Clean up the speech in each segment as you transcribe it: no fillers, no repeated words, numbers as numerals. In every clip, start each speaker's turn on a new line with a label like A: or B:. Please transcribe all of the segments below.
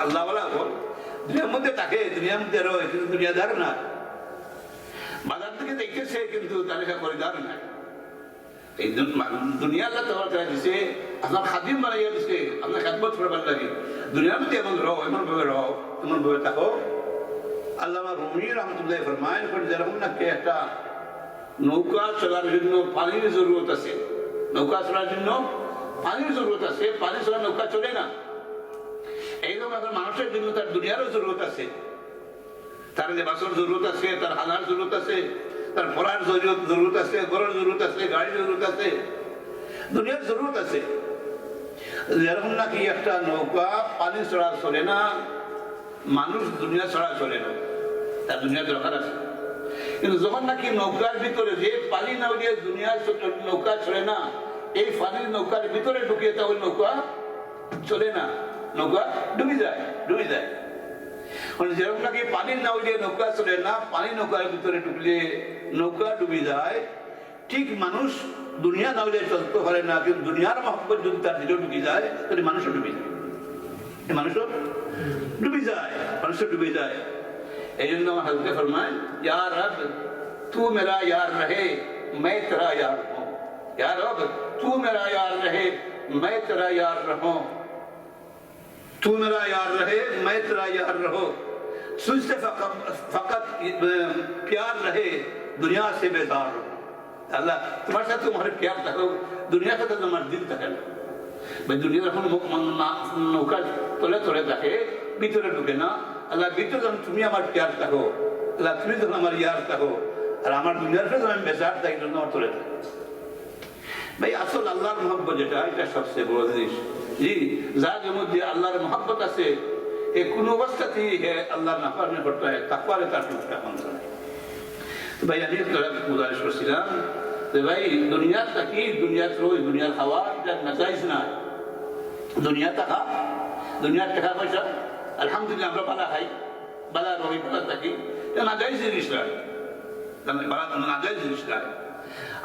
A: আল্লাহ বলা বল দুনিয়ার মধ্যে থাকে, দুনিয়ার মধ্যে রয়, কিন্তু দুনিয়াদার না। বাজার থেকে দেখতেছে কিন্তু তালিকা পরিদার নাই। এই দুনিয়া আল্লাহ তোমার দিছে, আপনার খাদিম বানাইয়া দিছে, আপনার খেদমত করবার লাগে। দুনিয়ার মধ্যে এমন রহ, এমন ভাবে রহ, এমন ভাবে থাকো। আল্লামা রুমি রহমতুল্লাহ ফরমায় যেরকম নাকি একটা নৌকা চলার জন্য পানির জরুরত আছে, নৌকা চলার জন্য পানির জরুরত আছে, পানি ছাড়া নৌকা চলে না। এইরকম এখন মানুষের জন্য তার দুনিয়ারও জরুরত আছে, তার লেবাসের জরুরত আছে, তার হানার জরুরত আছে, তার পড়ার জরুরত আছে, ঘরের জরুরত আছে, গাড়ির জরুরত আছে, দুনিয়ার জরুরত আছে। যেরকম নাকি একটা নৌকা পানি ছাড়া চলে না, মানুষ দুনিয়া ছাড়া চলে না, তার দুনিয়া দরকার আছে। কিন্তু যখন নাকি নৌকার ভিতরে যে পানি না উঠিয়ে দুনিয়া নৌকা চলে না, এই পানির নৌকার ভিতরে ঢুকিয়ে তা ওই নৌকা চলে না, নৌকা ডুবে যায়, ডুবে যায়। মানে যেরকম নাকি পানির না উঠিয়ে নৌকা চলে না, পানি নৌকার ভিতরে ঢুকলে নৌকা ডুবে যায়, ঠিক মানুষ দুনিয়া না উঠিয়ে চলতে পারে না, কিন্তু দুনিয়ার মহব্বত যদি তার দিলেও ঢুকে যায় তাহলে মানুষও ডুবে যায়, মানুষও ডুবে যায়, মানুষও ডুবে যায়। এই জন্য আমার হযরত ফরমায়, ইয়া রব তু মেরা ইয়ার রহে मैं तेरा यार हूं, या रब तू मेरा यार रहे मैं तेरा यार रहूं, तू मेरा यार रहे मैं तेरा यार रहूं, तुझसे फकत प्यार रहे दुनिया से बेजार रहो। अल्लाह तुम्हारे साथ तुम्हारे प्यार तक दुनिया का तो तुम्हारा दिल तक है भाई। दुनिया এখন নৌকা তোলে তোলে থাকে, ভিতরে ঢুকে না। আল্লাহ ভিতরে যখন তুমি আমার প্যার থাকো, আল্লাহ তুমি যখন আমার ইয়ার থাকো, আর আমার দুনিয়ার সাথে আমি বেজার থাকি, জন্য আমার তোলে থাকে ভাই। আসল আল্লাহর মহব্বত যেটা, এটা সবচেয়ে বড় জিনিস। জি, যার মধ্যে আল্লাহর মহব্বত আছে, এ কোন অবস্থাতেই হে আল্লাহর নাফরমানি করতে হয়, তাকওয়ারে তার টুকটা কম করে। তো ভাই আমি গুজারিশ করছিলাম যে ভাই দুনিয়ার থাকি, দুনিয়ার রই, দুনিয়ার খাওয়া এটা নাজাইজ না। দুনিয়া টাকা, দুনিয়ার টাকা পয়সা আলহামদুলিল্লাহ আমরা বালা খাই, বালা রই, বালা থাকি, এটা নাজাইজ জিনিস না, নাজাইজ জিনিস না।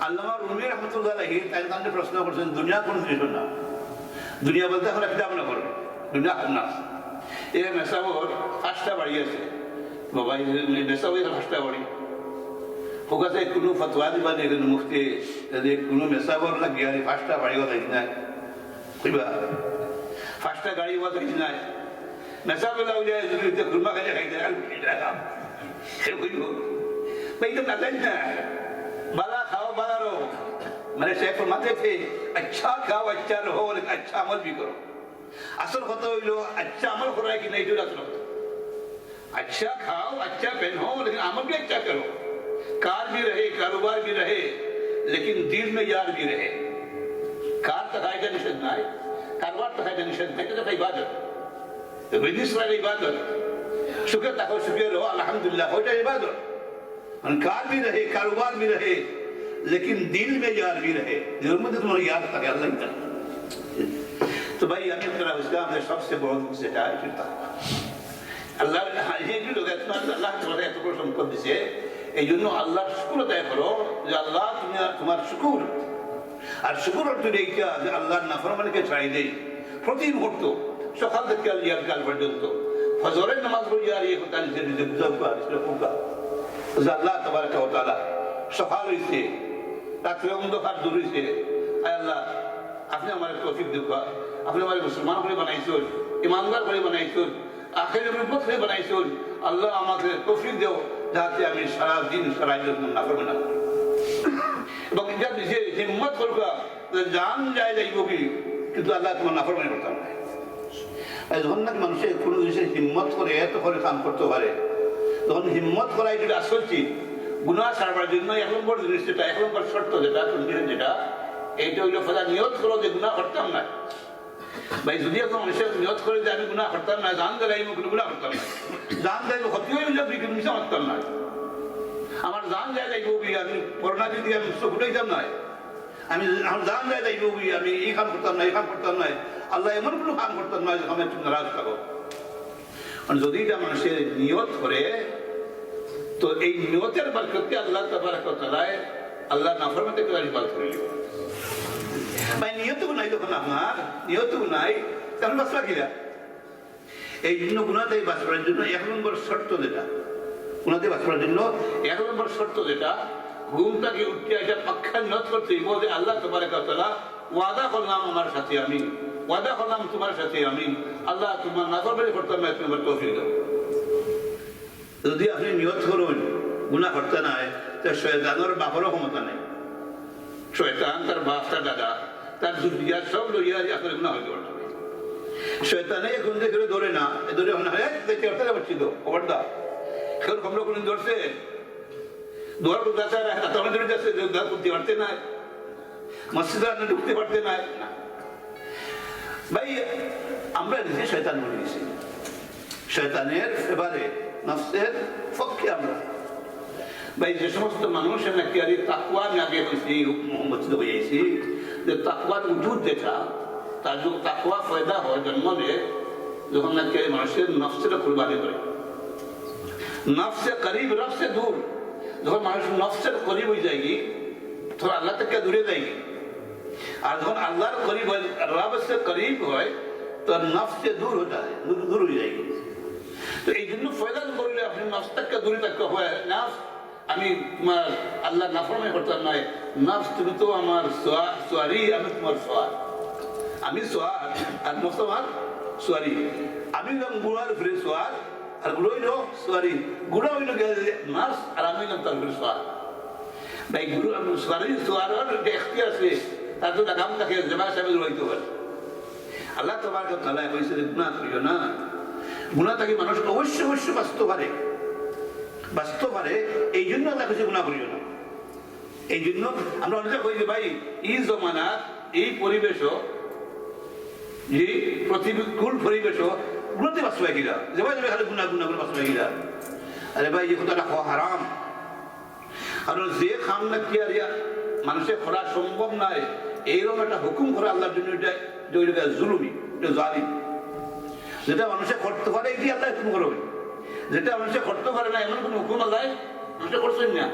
A: আল্লামা রুমি রহমতুল্লাহ আলাইহি তাই তাকে প্রশ্ন করছেন, দুনিয়া কোন জিনিস না? দুনিয়া বলতে এখন একটা আপনার করবে দুনিয়া না। এ মেসাবর 5টা বাড়ি আছে বাবা, মেসাবর 5টা বাড়ি হোক আছে, কোনো ফতোয়া দিবা নেই কোনো মুফতি যদি কোনো মেসাবর লাগিয়ে 5টা বাড়িও থাকি না, কইবা 5টা গাড়িও থাকি না, মেসাবর লাগিয়ে যদি ঘুরমা খাইলে খাইতে সে কইব ভাই তো না জানি না। बाला खाओ बाला रहो, मेरे शेख फरमाते थे अच्छा खाओ अच्छा रहो लेकिन अच्छा अमल भी करो। असल होता है लो अच्छा अमल हो रहा है कि नहीं, जो असल होता अच्छा खाओ अच्छा पहनो लेकिन अमल भी अच्छा करो। कार भी रहे, कारोबार भी रहे, लेकिन दिल में यार भी रहे। कार तकायदा निषेध ना है, कारोबार तकायदा निषेध है, तो इबादत बिजनेस वाली इबादत, शुक्र तको शुक्र रहो अल्हम्दुलिल्लाह हो जाए इबादत। कार भी रहे, कारोबार भी रहे, लेकिन दिल में यार भी रहे, दिल में तुम्हारा यार था अल्लाह ही था। तो भाई अभी तरह उसका हमने सबसे बहुत से अल्लाह ये भी लोग अल्लाह तुम्हारे এত বড় সম্পদ দিয়েছে, এই জন্য আল্লাহর শুকর আদায় করো যে আল্লাহ তুমি তোমার শুকর। আর শুকর অর্থ এইটা যে আল্লাহর নাফরমানিকে ছাড়াই দেই প্রতি মুহূর্ত, সকাল থেকে কাল পর্যন্ত। ফজরের নামাজ পড়ি আর এই হতাল যে বুঝাবো পোকা আল্লাহ তাবারাকা ওয়া তাআলা সকাল হইছে, রাত্রে অন্ধকার দূর হইছে, আয় আল্লাহ আপনি আমার তৌফিক দিও, আপনি আমার মুসলমান করে বানাইছেন, ইমানদার করে বানাইছেন, আখিরাতের উম্মত করে বানাইছেন। আল্লাহ আমাকে তৌফিক দাও যাতে আমি সারা দিন সারা রাত নাফরমানি না করি। এবং এটা নিজে হিম্মত করবা জান যায় যাইব কি, কিন্তু আল্লাহ তোমার নাফরমানি করতাম না। যখন নাকি মানুষের কোনো জিনিসের হিম্মত করে এত করে কাম করতে পারে, তখন হিম্মত করা এটা আসল চিজ। গুনাহ ছাড়বার জন্য 1 নম্বর জিনিস যেটা, 1 নম্বর শর্ত যেটা, কন্ডিশন যেটা, এইটা হইলো ফজা নিয়ত করো যে গুনাহ করতাম না। ভাই যদি এখন মানুষের নিয়ত করে যে আমি গুনাহ করতাম না, জান দিলাই কোনো গুনাহ করতাম না, জান দিলাই ক্ষতি হয়ে যাবে কিন্তু মিশা করতাম না, আমার জান যায় যাইব আমি করোনা যদি আমি ফুটাইতাম না, আমি আমার জান যায় যাইব আমি এই কাম করতাম না, এই কাম করতাম না, আল্লাহ এমন কোনো কাম করতাম না যে আমি একটু নারাজ থাকো। যদি এটা মানুষের নিয়ত করে, তো এই নিয়তের বরকতে আল্লাহ তাবারাকা ওয়া তাআলা আল্লাহ নাফরমানি থেকে হেফাজত করে নিবে। ভাই নিয়ত নাই, যখন আপনার নিয়ত নাই তখন মাসলা কিরা এই জন্য গুণাতে বাস করার জন্য 1 নম্বর শর্ত যেটা, গুণাতে বাস করার জন্য 1 নম্বর শর্ত যেটা, ঘুম থেকে উঠে এটা পাক্কা নিয়ত করতে হইব যে আল্লাহ তাবারক ওয়া তাআলা ওয়াদা করলাম আমার সাথে আমি, ওয়াদা করলাম তোমার সাথে আমি, আল্লাহ তোমার নাফরমানি করতে না তুমি আমার তৌফিক দাও। যদি আপনি নিয়ত করুন গুনাহ করতে নাই, তো শয়তানের বাপরও ক্ষমতা নাই। শয়তান তার বাপ তার দাদা তার জুরিয়া সব লইয়া আপনার গুনাহ হইতে পারবে। শয়তানে এখন দেখে ধরে না, ধরে দেখতে পারছি তো খবর দা এখন আমরা কোনদিন ধরছে দোয়ার করতে যাচ্ছে দোয়া করতে পারতে নাই, মসজিদে আপনি ঢুকতে পারতে নাই না। ভাই আমরা নিজে শয়তান বলে গেছি, শয়তানের এবারে নফসের পক্ষে আমরা। ভাই যে সমস্ত মানুষের নাকি আর তাকওয়া আমি আগে হয়েছি মসজিদে হয়েছি যে তাকওয়ার উজুদ যেটা, তার যখন তাকওয়া ফয়দা হয় জন্ম নেয় যখন নাকি মানুষের নফসের কুরবানি করে, নফসে করিব রবসে দূর, যখন মানুষ নফসের করিব হয়ে যায় তখন আল্লাহ থেকে দূরে যায়। আর যখন আল্লাহর করিব হয় রব সে করিব হয় তো নফসে দূর হয়ে যায়, দূর হয়ে যায়। তো এই জন্য ফয়দা করলে আপনি নফস থেকে দূরে থাকতে হয়। নফস আমি তোমার আল্লাহ নাফরমানি করতাম নয়, নফস তুমি তো আমার সোয়ারি, আমি তোমার সোয়ার, আমি সোয়ার আর নফস আমার সোয়ারি। আমি গুড়ার ফিরে সোয়ার আর গুড়ো হইল সোয়ারি, গুড়া হইল নফস আর আমি হইলাম তার ফিরে সোয়ার। ভাই গুরু সোয়ারি সোয়ারের যে এখতিয়ার আছে তার তো কাম থাকে জামা সাহেব হইতে পারে। আল্লাহ তাবারক ওয়া তাআলা কইছে গুনাহ করিও না, গুনাহ থেকে মানুষ অবশ্যই অবশ্যই বাঁচতে পারে, বাঁচতে পারে। এই জন্য আল্লাহ কইছে গুনাহ করিও না। এই জন্য আমরা অনেকে কই যে ভাই এই জমানা এই পরিবেশও যে প্রতিকূল পরিবেশও গুনাতে বাঁচতে হয় কিনা, যে ভাই খালি গুনাহ গুনাহ করে বাঁচতে হয় কিনা। আরে ভাই এই কথাটা খাওয়া হারাম। আর যে খাম না কি আর মানুষের করা সম্ভব নয় এইরকম একটা হুকুম করে আল্লাহর জন্য এটা জুলুমি, এটা জালিম। যেটা মানুষে করতে পারে এটি আল্লাহ হুকুম করবে, যেটা মানুষে করতে পারে না এমন কোন হুকুম আল্লাহ মানুষে করছেন না।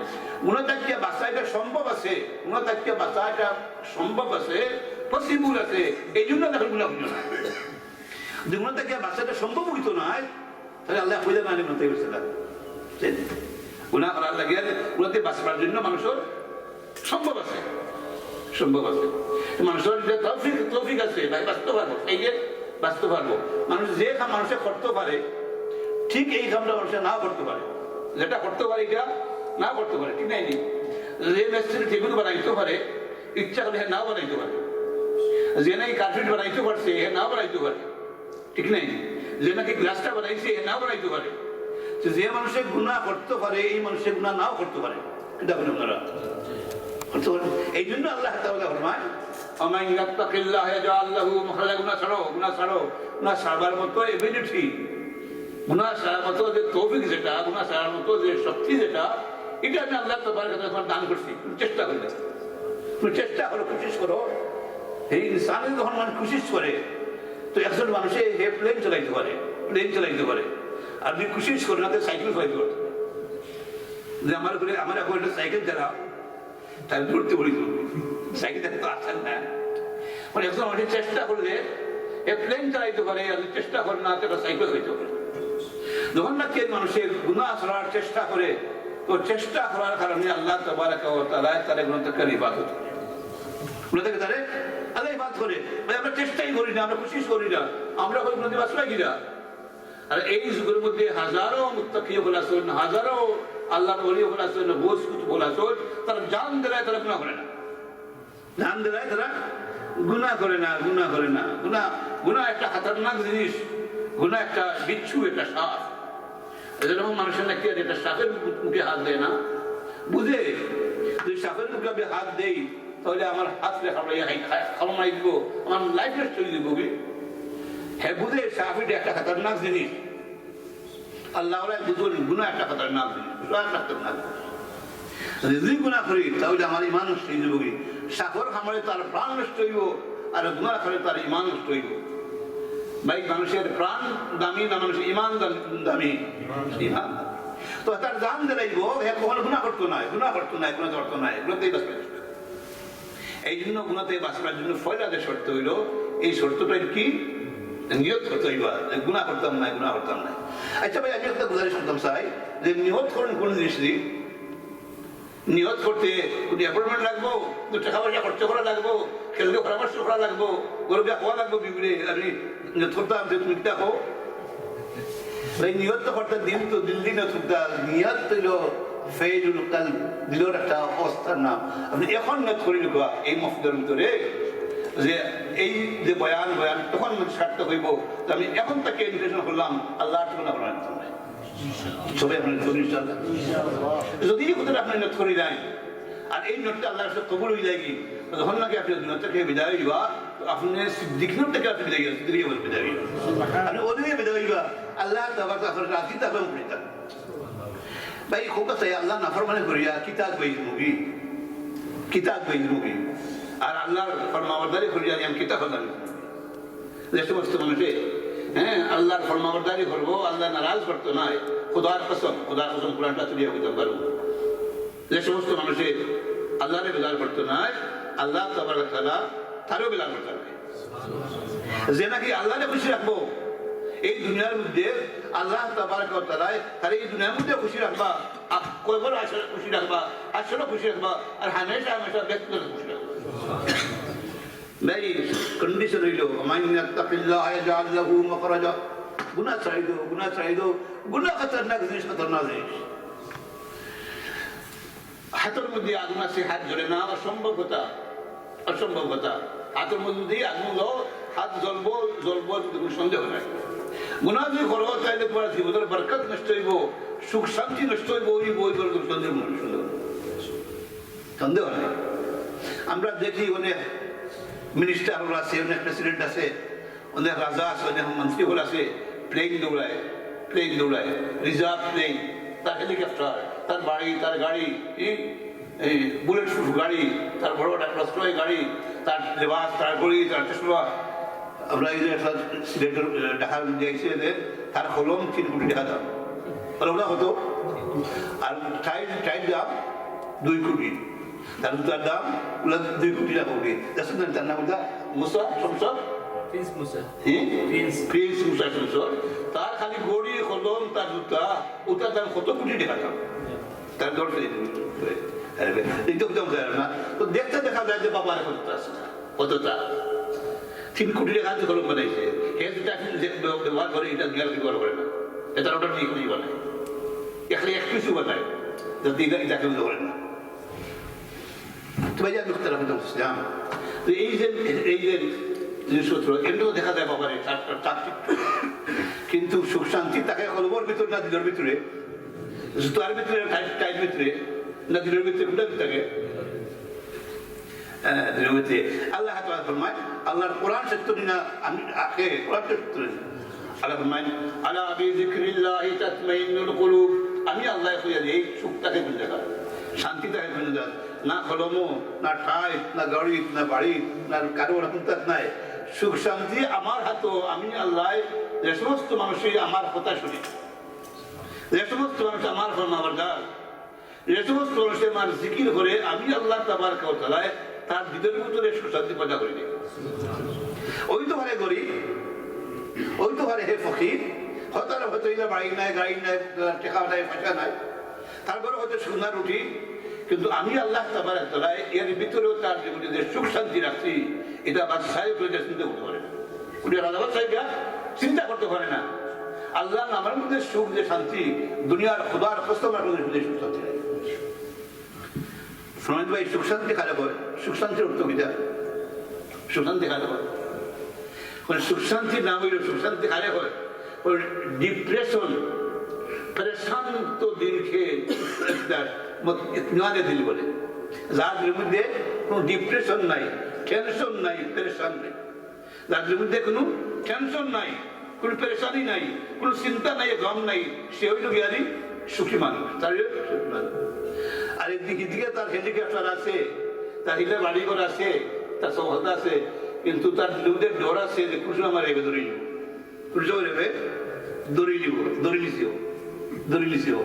A: গুনাহ থেকে বাঁচাইটা সম্ভব আছে, গুনাহ থেকে বাঁচাইটা সম্ভব আছে, পসিবল আছে, এই জন্য দেখেন গুনাহ হইল না। যে গুনাহ থেকে বাঁচাইটা সম্ভব হইতো না তাহলে আল্লাহ কইলে না গুনাহ থেকে বাঁচা গুনাহ করার লাগে গুনাহতে বাঁচবার জন্য মানুষের সম্ভব আছে, সম্ভব আছে। মানুষের যে তৌফিক আছে ভাই বাঁচতে পারবো, এই যে বাঁচতে পারবো। মানুষ যে কাম মানুষে করতে পারে ঠিক এই কামটা মানুষে নাও করতে পারে, যেটা করতে পারে এটা নাও করতে পারে, ঠিক নাই? যে মিস্ত্রি টেবিল বানাইতে পারে ইচ্ছা করলে নাও বানাইতে পারে, যে নাকি কার্পেট বানাইতে পারছে হে নাও বানাইতে পারে, ঠিক নাই? যে নাকি গ্লাসটা বানাইছে হে নাও বানাইতে পারে। যে মানুষের গুনাহ করতে পারে এই মানুষের গুনাহ নাও করতে পারে, এটা বলেন আপনারা করতে পারেন। এই জন্য আল্লাহ তাআলা ফরমায় আমান ইয়াত্তাকিল্লাহ ইয়াজআল লাহু মাখরাজা, গুনাহ ছাড়ো, গুনাহ ছাড়বার মতো এবিলিটি, গুনাহ ছাড়ার মতো যে তৌফিক যেটা, গুনাহ ছাড়ার মতো যে শক্তি যেটা, এটা আমি আল্লাহ তাবারক ওয়া তাআলা দান করছি। চেষ্টা করলে চেষ্টা করো, কোশিশ করো। এই ইনসানের যখন মানুষ কোশিশ করে তো একজন মানুষে প্লেন চালাইতে পারে, প্লেন চালাইতে পারে। আর যদি কোশিশ করে না তো সাইকেল চালাইতে পারে। যে আমার এখন একটা সাইকেল চালাও তাই দৌড়তে পড়ি, সাইকেল তো আসার না। মানে একজন মানুষ চেষ্টা করলে প্লেন চালাইতে পারে, আর চেষ্টা করে না তো সাইকেল হইতে পারে। যখন না কে মানুষের গুনাহ ছাড়ার চেষ্টা করে তো চেষ্টা করার কারণে আল্লাহ তাবারক ওয়া তাআলা তার গুনাহ থেকে ইবাদত করে, গুনাহ থেকে তারে আল্লাহ ইবাদত করে। ভাই আমরা চেষ্টাই করি না, আমরা কোশিশ করি না, আমরা ওই গুনাহ বাঁচলাই কিনা। আর এই যুগের মধ্যে হাজারো মুত্তাকি আছেন, হাজারো আল্লাহর ওলি আছেন, বোঝ কুতুব আছেন, তারা জান দেয় তারা গুনাহ করে না, জান দেয় তারা গুনাহ করে না, গুনাহ করে না। গুনাহ একটা খতরনাক জিনিস, গুনাহ একটা বিচ্ছু, একটা সাপ। এরকম মানুষের নাকি একটা সাপের মুখে হাত দেয় না, বুঝে যদি সাপের মুখে আমি হাত দেই তাহলে আমার হাত খাওয়াই দিব, আমার লাইফ চলে দিব। হ্যাঁ বুঝে সাপটা একটা খতরনাক জিনিস, আল্লাহ বুঝুন গুনাহ একটা খতরনাক জিনিস, যদি গুনাহ করি তাহলে আমার ইমান নষ্ট হয়ে যাবো। সাপের খামারে তার প্রাণ নষ্ট হইব, আর গুনাহ করে তার ইমান নষ্ট হইব। ভাই মানুষের প্রাণ দামি না মানুষের ইমান দামি? ইমান। তো তার জান দিলাইব, কখনো গুনাহ করতো না, গুনাহ করতো না, গুনাহ করতো না, গুনাহতেই বাঁচবে। এই জন্য গুনাহতে বাঁচবার জন্য ফয়লা যে শর্ত হইল, এই শর্তটা কি? নিয়ত করতে হইবা গুণা করতাম না। আচ্ছা ভাই, আমি একটা গুজারিশ করতাম চাই যে নিয়ত করেন কোন জিনিস দিই, নিয়ত করতে কোনো অ্যাপয়েন্টমেন্ট লাগবো, টাকা পয়সা খরচ করা লাগবো, খেলকে পরামর্শ করা লাগবো, গরুকে খাওয়া লাগবো বিগুড়ে। আমি নিয়ত করতাম যে তুমি দেখো ভাই, নিয়ত তো করতে দিন তো দিল্লি নিয়ত করতাম। নিয়ত তৈল ফেইলুল কাল, দিলের একটা অবস্থার নাম। আপনি এখন নিয়ত করে ঢুকা এই মফদের ভিতরে যে এই যে বয়ান তখন সার্থক হইব। আমি এখন তাকে এডুকেশন করলাম, আল্লাহ সবাই আপনার যদি কোথাও আপনি নোট করে দেন আর এই নোটটা আল্লাহর সাথে কবুল হয়ে যায় কি, যখন নাকি আপনি নোটটাকে বিদায় হইবা, আপনি সিদ্দিকনোর থেকে আপনি বিদায় গেলেন, সিদ্দিকে বিদায় হইবা, আপনি ওদিকে বিদায় হইবা। আল্লাহ তাবার আপনার রাজি তাকে উপরিতা ভাই খুব আছে। আল্লাহ নাফরমানি করিয়া কিতাব বই মুভি আর আল্লাহর ফরমাবরদারি করিয়া আমি কিতাব হলাম। যে সমস্ত মানুষে আল্লাহর ফরমাবরদারি করবো, আল্লাহ নারাজ করতো না, খোদার কসম কোরআনটা তুলিয়া হইতে পারবো। যে সমস্ত মানুষের আল্লাহরে বেদার করতো না, আল্লাহ তাবারক তাআলা তারও বেদার করতে হবে। যে নাকি আল্লাহরে খুশি রাখবো এই দুনিয়ার মধ্যে, আল্লাহ তাবারক তাআলা তার এই দুনিয়ার মধ্যে খুশি রাখবা, কয়বার খুশি রাখবা, আসলে খুশি রাখবা, আর হামেশা ব্যক্ত খুশি রাখবা। ভাই কন্ডিশন হইল মান ইয়াত্তাকিল্লাহ ইয়াজআল লাহু মাখরাজা। গুনাহ ছাড়াই দাও। গুনাহ খতরনাক জিনিস। হাতের মধ্যে আগুন আছে, হাত জ্বলে না, অসম্ভব কথা। হাতের মধ্যে দিয়ে আগুন দাও, হাত জ্বলবো কোনো সন্দেহ নাই। গুনাহ যদি করো তাইলে পরে জীবনের বরকত নষ্ট হইব, সুখ শান্তি নষ্ট হইব, সন্দেহ নাই। আমরা দেখি অনেক মিনিস্টার আছে, অনেক প্রেসিডেন্ট আছে, অনেক রাজা আছে, অনেক মন্ত্রী হল আছে, প্লেন দৌড়ায়, রিজার্ভ প্লেন, তার হেলিকপ্টার, তার বাড়ি, তার গাড়ি, এই বুলেট প্রুফ গাড়ি, তার বড় একটা গাড়ি, তার লেবাস, তার গড়ি, তার চশমা। আমরা এই যে একটা সিলেটের ঢাকার দিয়েছি, তার কলম 3 কোটি টাকা দাম, ওরা হতো। আর টাইট দাম 2 কোটি, তার জুতার দাম 2 কোটি টাকা। তার নাম মুসা শমসর, প্রিন্স মুসা শমসর। তার খালি গড়ি, কলম, তার জুতা, ওটার দাম কত কোটি টাকা দাম। তার দর না তো দেখতে দেখা যায় যে বাবার কতটা 3 কোটি টাকা কলম বানাইছে। ব্যবহার করে, এটা ব্যবহার করে না, এটা ওটা নিয়ে কোনো বানায়, এখানে এক কিছু বানায়, যাতে এটাকে করে না। এই যে জিনিসপত্র এমনিও দেখা যায় বাবার কিন্তু সুখ শান্তি তাকে কলমের ভিতরে না দিলের ভিতরে, জুতার ভিতরে, টাইট ভিতরে না দিলের ভিতরে, কোনটা থাকে দিলের ভিতরে। আল্লাহ ফরমায়, আল্লাহর কোরআন সত্য না, আমি কোরআন সত্য আল্লাহ ফরমায় আলা বিযিকরিল্লাহি তাতমাইন্নুল কুলুব। আমি আল্লাহ কইয়া দিই সুখটাকে কোন জায়গা, শান্তি তাকে কোন জায়গা, না কলমো, না ঠাইট, না গাড়ি, না বাড়ি, না কারো রকম নাই। সুখ শান্তি আমার হাতও। আমি আল্লাহ যে সমস্ত মানুষই আমার কথা শুনি, যে সমস্ত মানুষ আমার ফরমাবরদার, যে সমস্ত মানুষ আমার জিকির করে, আমি আল্লাহ তাবারক ওয়া তাআলা তার ভিতরের ভিতরে সুখ শান্তি পয়দা করে দিই। ওই তো হারে গরিব, ওই তো হারে হে ফকির, হয়তো বাড়ি নাই, গাড়ি নাই, টাকা নাই, পয়সা নাই, তারপরে হয়তো সোনা রুটি, কিন্তু আমি আল্লাহ তাবারক ওয়া তাআলা এর ভিতরেও তার জীবনে যে সুখ শান্তি রাখছি, এটা বাদশাহ চিন্তা করতে পারে না। উনি রাজাবাদ সাহেবরা চিন্তা করতে পারে না। আল্লাহ আমার মধ্যে সুখ, যে শান্তি, দুনিয়ার খোদার কসমের মধ্যে সুখ শান্তি নাই। শোনেন ভাই, সুখ শান্তি কারে হয়? সুখ শান্তির অর্থ কি? সুখ শান্তি কারে হয়? সুখ শান্তি না হইলে সুখ শান্তি কারে হয়? ডিপ্রেশন, পরেশান্ত দিলকে ইতমিনানে দিল বলে, যার মধ্যে কোনো ডিপ্রেশন নাই, টেনশন নাই, পরেশান নাই, যার মধ্যে কোনো টেনশন নাই, কোনো পরেশানি নাই, কোনো চিন্তা নাই, গম নাই, সে হইল জ্ঞানী সুখী মানুষ। তার সুখী মানুষ। আর দিকে তার হেলিকপ্টার আছে, তার হিলে বাড়িঘর আছে, তার সৌভাগ্য আছে, কিন্তু তার লোকদের ডর আছে যে কুসুম আমার রেবে ধরে নিব, কুসুম রেবে ধরে নিছিও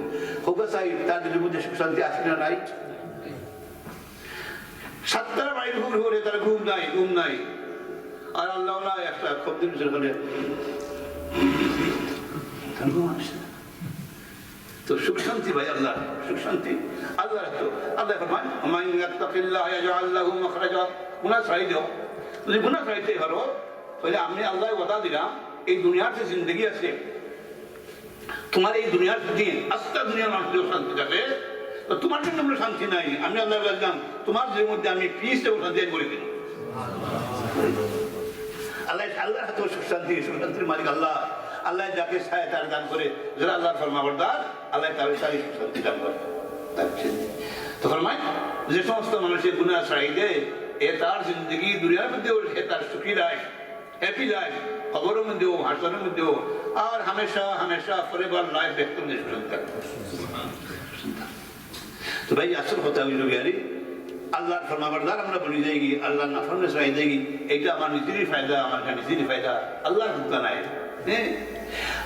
A: হোক চাই। তার মধ্যে সুখ শান্তি আছে না নাই? 7টার বাড়ির ঘুম হলে তার ঘুম নাই। আর আল্লাহ না একটা খুব দিন সেখানে তো সুখ শান্তি ভাই আল্লাহ সুখ শান্তি আল্লাহ তো আল্লাহ ফরমান মান ইয়াত্তাকিল্লাহ ইয়াজআল লাহু মাখরাজা গুনাহ ছাড়াই দাও যদি গুনাহ ছাড়াইতে পারো তাহলে আমি আল্লাহ ওয়াদা দিলাম এই দুনিয়ার যে জিন্দগি আছে তোমার এই দুনিয়ার দিন আস্তা দুনিয়ার মানুষের শান্তি থাকে তো তোমার জন্য আমরা শান্তি নাই আমি আল্লাহ বললাম তোমার যে মধ্যে আমি পিস এবং শান্তি বলে দিলাম আল্লাহ আল্লাহ হাতে সুখ শান্তি সুখ শান্তির মালিক আল্লাহ আল্লাহ যাকে ছায় তার দান করে যারা আল্লাহর ফরমাবরদার আল্লাহ তাদের তারই সুখ শান্তি দান করে তো ফরমায় যে সমস্ত মানুষের গুনাহ ছাড়াই দেয় এ তার জিন্দগি দুনিয়ার মধ্যেও এ তার সুখী লাইফ হ্যাপি লাইফ খবরের মধ্যেও হাসনের মধ্যেও আর হামেশা হামেশা ফরএভার লাইফ একদম নিশ্চিন্ত থাকবে তো ভাই আসল কথা হইল গিয়ারি আল্লাহর ফরমাবরদার আমরা বলি যাই আল্লাহর নাফরমানি ছাড়াই দেই এটা আমার নিজেরই ফায়দা আমার নিজেরই ফায়দা আল্লাহর হুকুম নাই হ্যাঁ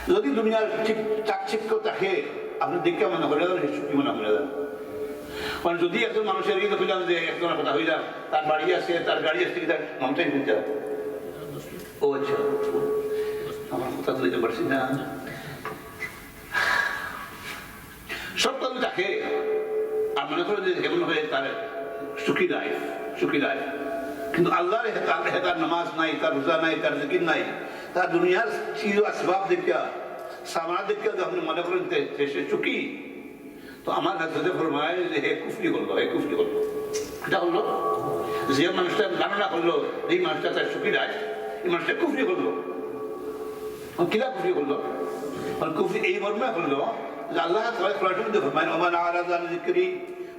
A: যদি দুনিয়ার ঠিক চাকচিক্য থাকে আপনি দেখে মনে করে দেন সুখী মনে করে দেন কারণ যদি একজন মানুষের কিন্তু হইলাম যে একজনের কথা হইলাম তার বাড়ি আছে তার গাড়ি আসছে কি তার মমতাই শুনতে ও আচ্ছা আমার কথা তো দিতে পারছি না সব কথা থাকে আর মনে করে যে এমন হয়ে তার সুখী লাইফ কিন্তু আল্লাহর তার নামাজ নাই তার রোজা নাই তার জিকির নাই তার দুনিয়ার চিজ আসবাব দেখা সামান দেখা আপনি মনে করেন সে সুখী তো আমার কাছে ফরমায় যে হে কুফরি করলো এটা হলো যে মানুষটা ধারণা করলো এই মানুষটা তার সুখী লাইফ এই মানুষটা কুফরি করলো কিলা কুফরি করলো কুফরি এই মর্মে করলো যে আল্লাহ ফরমায় ওমান আরাদা আন যিকরি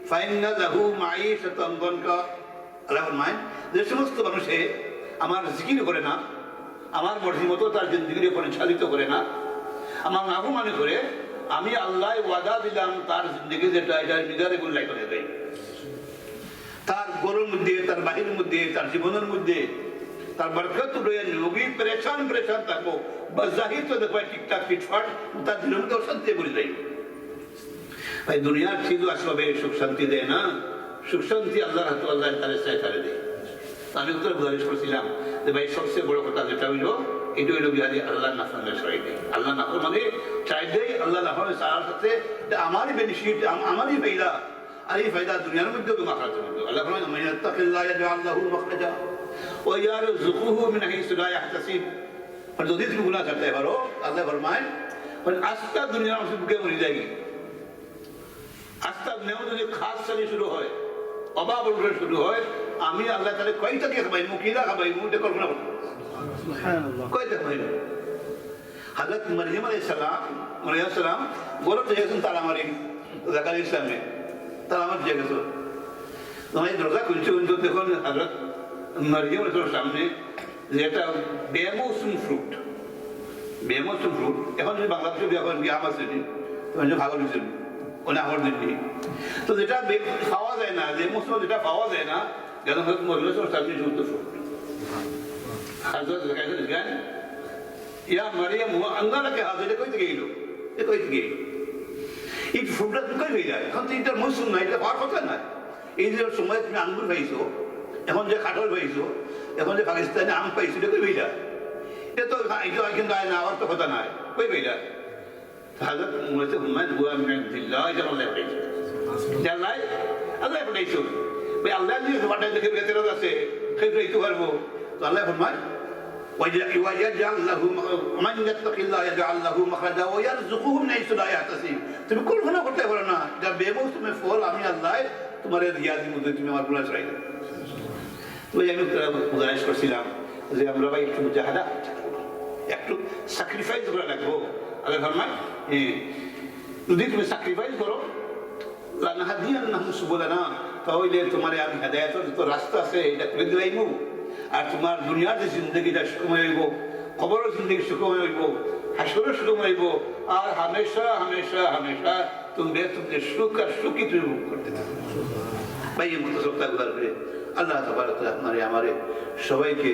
A: ফাইন্না লাহু মাঈশাতান দানকা আল্লাহ ফরমায় যে সমস্ত মানুষে আমার জিকির করে না আমার মর্জি মতো তার জিন্দগি পরিচালিত করে না আমার নাফরমানি করে আমি আল্লাহ ওয়াদা দিলাম তার জিন্দগি যেটা এটা মিজারেবল লাইফ হয়ে যায় তার গরুর মধ্যে তার বাহির মধ্যে তার জীবনের মধ্যে তার বরকত রয়ে নবী পরেশান থাকবো বাজাহির তো দেখো ঠিকঠাক ফিটফাট তার দিনের মধ্যে অশান্তি বলে যায় ভাই দুনিয়ার চিজ আসবে সুখ শান্তি দেয় না সুখ শান্তি আল্লাহর হাতে আল্লাহ তারে চাই তারে দেয় আমি উত্তরে গুজারিশ করছিলাম যে ভাই সবচেয়ে বড় কথা যেটা হইলো এটা হইলো বিহারি আল্লাহ নাফরমানি ছাড়াই দেয় আল্লাহ নাফরমানি চাই দেয় আল্লাহ নাফরমানি ছাড়ার সাথে আমারই বেনিফিট আমারই ফায়দা আর এই ফায়দা দুনিয়ার মধ্যে আখিরাতের মধ্যে আল্লাহ ফরমায় মান ইয়াত্তাকিল্লাহ ইয়াজআল লাহু মাখরাজা ওয়া ইয়ারযুকুহু মিন হাইসু লা ইয়াহতাসিব আর যদি তুমি গুনাহ করতে পারো আল্লাহ ফরমায় আস্তা দুনিয়ার মধ্যে বুকে মরে যায় আস্তা নেও যদি খাস সালি শুরু হয় অভাব উঠে শুরু হয় আমি আল্লাহ তাআলা কয়টা কে খাবাই মুকিলা খাবাই মুটে কল্পনা করতে সুবহানাল্লাহ কয়টা খাবাই হযরত মরিয়ম আলাইহিস সালাম বড় যেজন তালা মারি জাকারিয়ার সামনে তালা মার যে গেছো তোমার দরজা খুলছে কিন্তু দেখুন হযরত মরিয়ম আলাইহিস সামনে যেটা বেমৌসুম ফ্রুট এখন যদি বাংলাদেশে এখন আম আছে তখন ভালো দিচ্ছেন ওনে আমার দিনটি তো যেটা খাওয়া যায় না যে মৌসুম যেটা পাওয়া যায় না যেন হয়তো মহিলা সামনে শুনতে ফ্রুট হযরত জ্ঞান ইয়া মারিয়াম আল্লাহ কে হাজির কই থেকে গেল এই ফ্রুটটা কই হয়ে যায় এখন তো এটার মৌসুম না এটা পাওয়ার কথা না এই যে সময় তুমি আঙ্গুর পাইছো এখন যে কাঁঠাল পাইছো এখন যে পাকিস্তানে আম পাইছো এটা কই হয়ে যায় এটা তো এটা কিন্তু আয় না আমার তো কথা নাই কই হয়ে যায় হযরত মুসা হুমায়ুন হুয়া মিন দিল্লাহ এটা আল্লাহ পাইছো আল্লাহ পাইছো ভাই আল্লাহ যদি তোমারটা দেখে ভেতরে আছে খেয়ে একটু পারবো তো আল্লাহ ফরমায় ويجعل له من يتق الله يجعل له مخرجا ويرزقه من حيث لا يحتسب তুমি কল্পনা করতে পারো না যা বেমৌসুমে ফল আমি আল্লাহ তোমার রিয়াদির মধ্যে তুমি আমার গুনাহ ছাড়াই দাও তো আমি গুজারিশ করছিলাম যে আমরা ভাই একটু মুজাহাদা একটু স্যাক্রিফাইস করা লাগবো আল্লাহ ফরমায় যদি তুমি স্যাক্রিফাইস করো লানাহদিয়ান্নাহুম সুবুলানা তাহলে তোমার আমি হেদায়েতের যত রাস্তা আছে এটা করে দিলাইমু আর তোমার দুনিয়ার যে জিন্দগিটা সুখময় হইব কবরের জিন্দগি সুখময় হইব হাসরের সুখময় হইব আর হামেশা তুমি সুখ আর সুখী তুমি ভোগ করতে থাকো ভাই এই মতো সপ্তাহ গুলার করে আল্লাহ তাবারক ওয়া তাআলা আমারে সবাইকে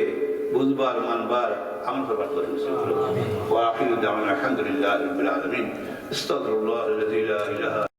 A: বুঝবার মানবার আমল করবার তৌফিক দান করুন ওয়া আখিরু দাওয়ানা আলহামদুলিল্লাহি রাব্বিল আলামিন আস্তাগফিরুল্লাহ আল্লাযী লা ইলাহা